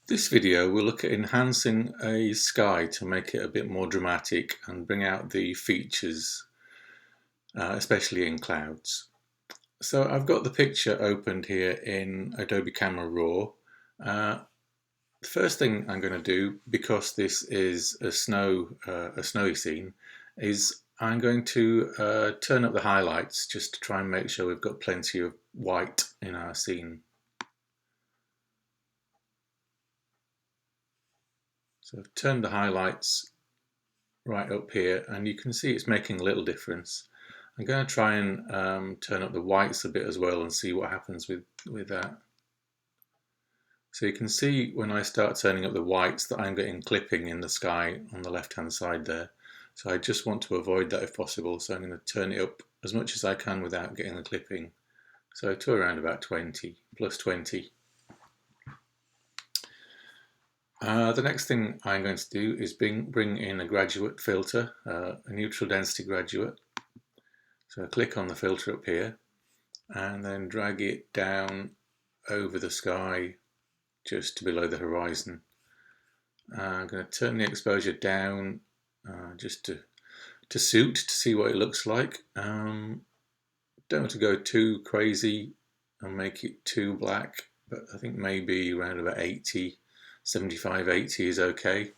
This video will look at enhancing a sky to make it a bit more dramatic and bring out the features, especially in clouds. So I've got the picture opened here in Adobe Camera Raw. The first thing I'm going to do, because this is a snowy scene, is I'm going to turn up the highlights just to try and make sure we've got plenty of white in our scene. So I've turned the highlights right up here, and you can see it's making a little difference. I'm going to try and turn up the whites a bit as well and see what happens with that. So you can see when I start turning up the whites that I'm getting clipping in the sky on the left hand side there. So I just want to avoid that if possible, so I'm going to turn it up as much as I can without getting the clipping. So to around about 20, plus 20. The next thing I'm going to do is bring in a graduate filter, a neutral density graduate. So I click on the filter up here and then drag it down over the sky just to below the horizon. I'm going to turn the exposure down just to see what it looks like. Don't want to go too crazy and make it too black, but I think maybe around about 80, 75, 80 is okay.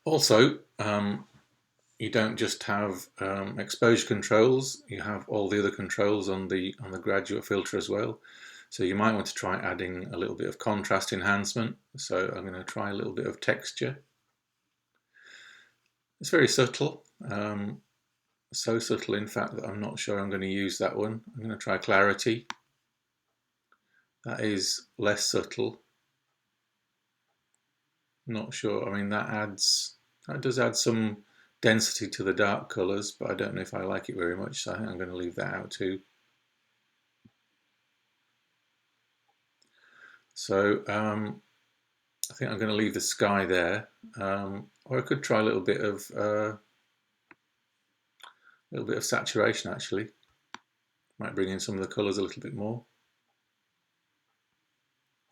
Also, you don't just have exposure controls, you have all the other controls on the graduate filter as well. So you might want to try adding a little bit of contrast enhancement. So I'm going to try a little bit of texture. It's very subtle, so subtle in fact that I'm not sure I'm going to use that one. I'm going to try clarity. That is less subtle. Not sure, I mean that does add some density to the dark colours, but I don't know if I like it very much, so I think I'm going to leave that out too. So I think I'm going to leave the sky there, or I could try a little bit of saturation actually. Might bring in some of the colours a little bit more.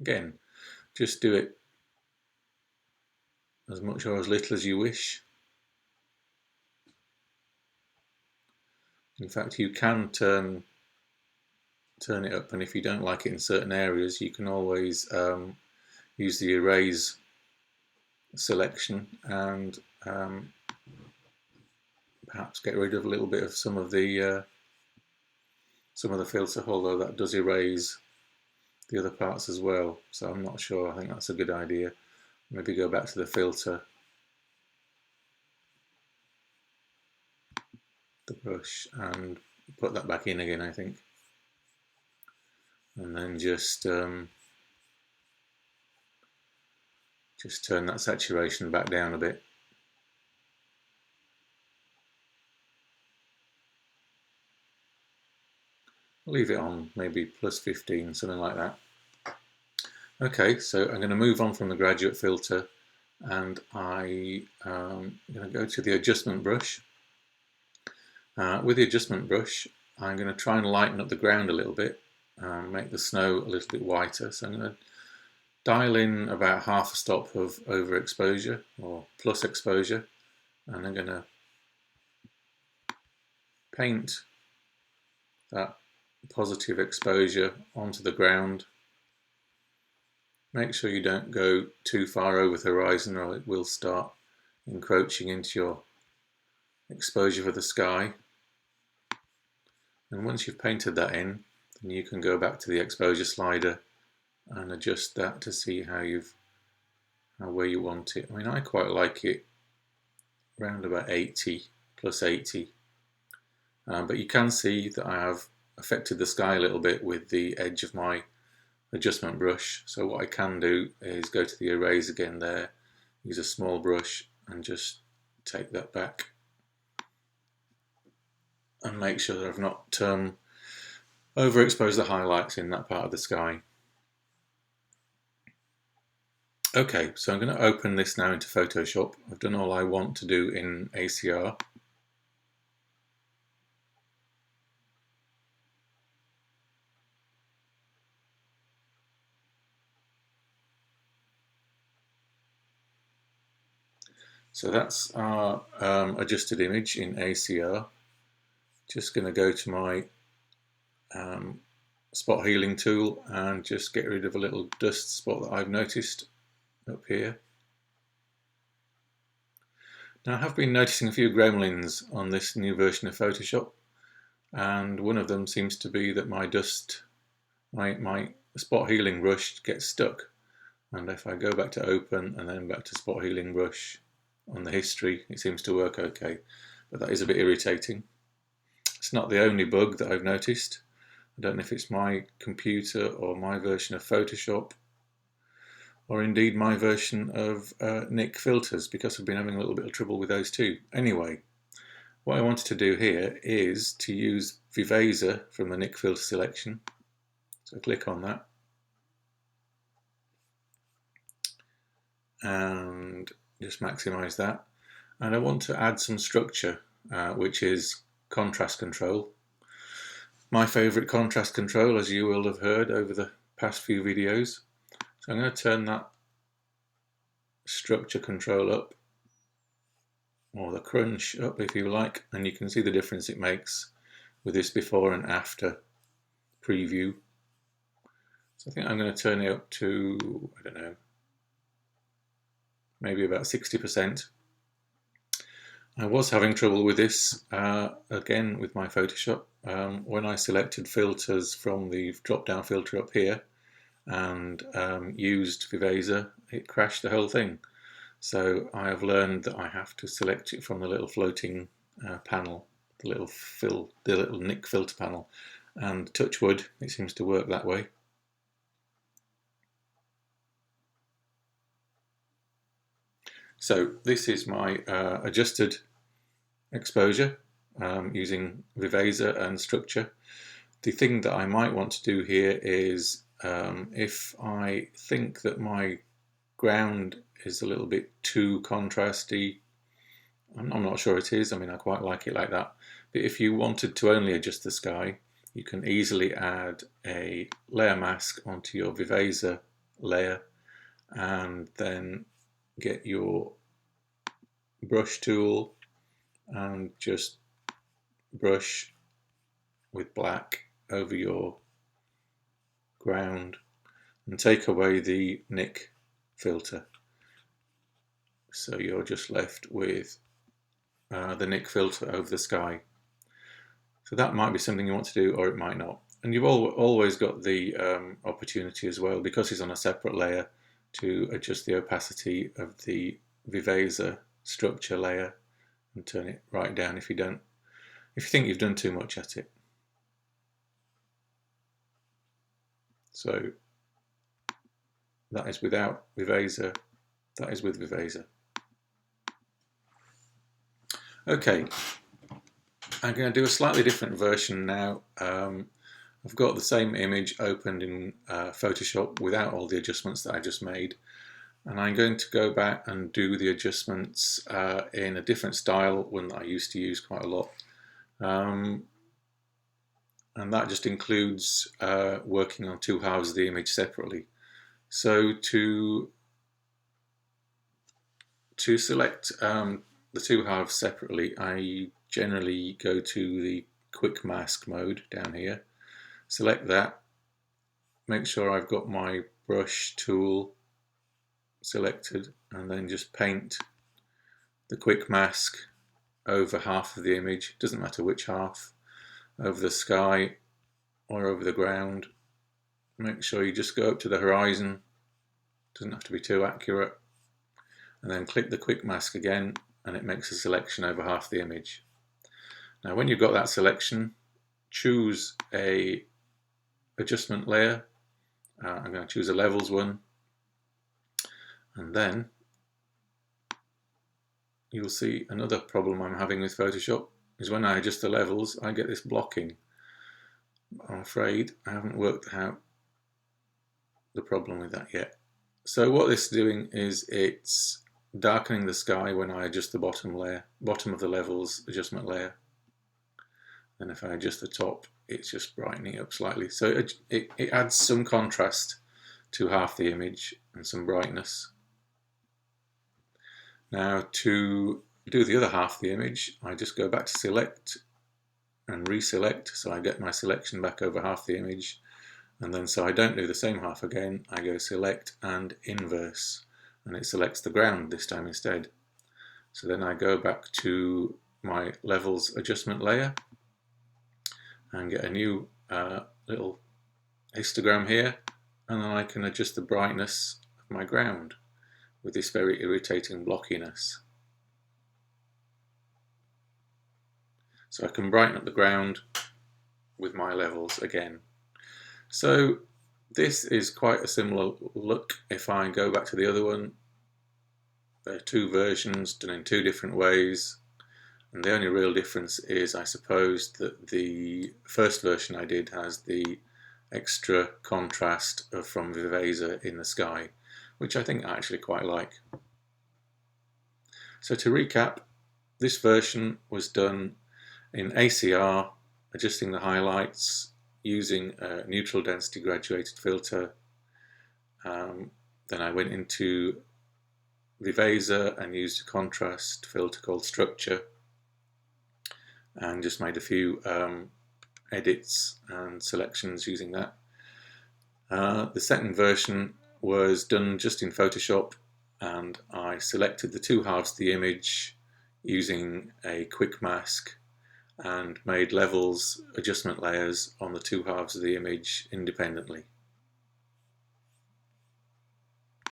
Again, just do it as much or as little as you wish. In fact, you can turn it up, and if you don't like it in certain areas, you can always use the erase selection and perhaps get rid of a little bit of some of the filter, although that does erase the other parts as well. So I'm not sure. I think that's a good idea. Maybe go back to the filter, the brush, and put that back in again, I think. And then just turn that saturation back down a bit. Leave it on maybe plus 15, something like that. Okay, so I'm going to move on from the graduate filter, and I'm going to go to the adjustment brush. With the adjustment brush, I'm going to try and lighten up the ground a little bit, make the snow a little bit whiter. So I'm going to dial in about half a stop of overexposure or plus exposure, and I'm going to paint that positive exposure onto the ground. Make sure you don't go too far over the horizon, or it will start encroaching into your exposure for the sky. And once you've painted that in, then you can go back to the exposure slider and adjust that to see where you want it. I mean, I quite like it around about 80, plus 80. But you can see that I have affected the sky a little bit with the edge of my adjustment brush. So what I can do is go to the erase again there, use a small brush and just take that back and make sure that I've not overexposed the highlights in that part of the sky. Okay, so I'm going to open this now into Photoshop. I've done all I want to do in ACR. So that's our adjusted image in ACR. Just going to go to my spot healing tool and just get rid of a little dust spot that I've noticed up here. Now I have been noticing a few gremlins on this new version of Photoshop, and one of them seems to be that my spot healing brush gets stuck, and if I go back to open and then back to spot healing brush on the history, it seems to work okay, but that is a bit irritating. It's not the only bug that I've noticed. I don't know if it's my computer or my version of Photoshop, or indeed my version of NIK filters, because I've been having a little bit of trouble with those too. Anyway, what I wanted to do here is to use Viveza from the NIK filter selection. So click on that and just maximize that. And I want to add some structure, which is contrast control. My favorite contrast control, as you will have heard over the past few videos. So I'm going to turn that structure control up, or the crunch up if you like, and you can see the difference it makes with this before and after preview. So I think I'm going to turn it up to, I don't know, maybe about 60%. I was having trouble with this again with my Photoshop when I selected filters from the drop-down filter up here and used Viveza, it crashed the whole thing. So I have learned that I have to select it from the little floating panel, the little NIK filter panel, and touch wood, it seems to work that way. So this is my adjusted exposure using Viveza and structure. The thing that I might want to do here is if I think that my ground is a little bit too contrasty, I'm not sure it is, I mean I quite like it like that, but if you wanted to only adjust the sky, you can easily add a layer mask onto your Viveza layer and then get your brush tool and just brush with black over your ground and take away the NIK filter. So you're just left with the NIK filter over the sky. So that might be something you want to do, or it might not. And you've always got the opportunity as well, because it's on a separate layer, to adjust the opacity of the Viveza structure layer and turn it right down if you think you've done too much at it. So that is without Viveza, that is with Viveza. Okay, I'm going to do a slightly different version now. I've got the same image opened in Photoshop without all the adjustments that I just made, and I'm going to go back and do the adjustments in a different style, one that I used to use quite a lot, and that just includes working on two halves of the image separately. So to select the two halves separately, I generally go to the quick mask mode down here, select that, make sure I've got my brush tool selected, and then just paint the quick mask over half of the image, doesn't matter which half, over the sky or over the ground. Make sure you just go up to the horizon, doesn't have to be too accurate, and then click the quick mask again and it makes a selection over half the image. Now when you've got that selection, choose a adjustment layer. I'm going to choose a levels one, and then you'll see another problem I'm having with Photoshop is when I adjust the levels I get this blocking. I'm afraid I haven't worked out the problem with that yet. So what this is doing is it's darkening the sky when I adjust the bottom of the levels adjustment layer. And if I adjust the top, it's just brightening it up slightly. So it adds some contrast to half the image and some brightness. Now to do the other half of the image, I just go back to select and reselect, so I get my selection back over half the image, and then so I don't do the same half again, I go select and inverse, and it selects the ground this time instead. So then I go back to my levels adjustment layer and get a new little histogram here, and then I can adjust the brightness of my ground with this very irritating blockiness. So I can brighten up the ground with my levels again. So this is quite a similar look. If I go back to the other one, there are two versions done in two different ways, and the only real difference is, I suppose, that the first version I did has the extra contrast from Viveza in the sky, which I think I actually quite like. So to recap, this version was done in ACR, adjusting the highlights using a neutral density graduated filter. Then I went into Viveza and used a contrast filter called Structure, and just made a few edits and selections using that. The second version was done just in Photoshop, and I selected the two halves of the image using a quick mask and made levels adjustment layers on the two halves of the image independently.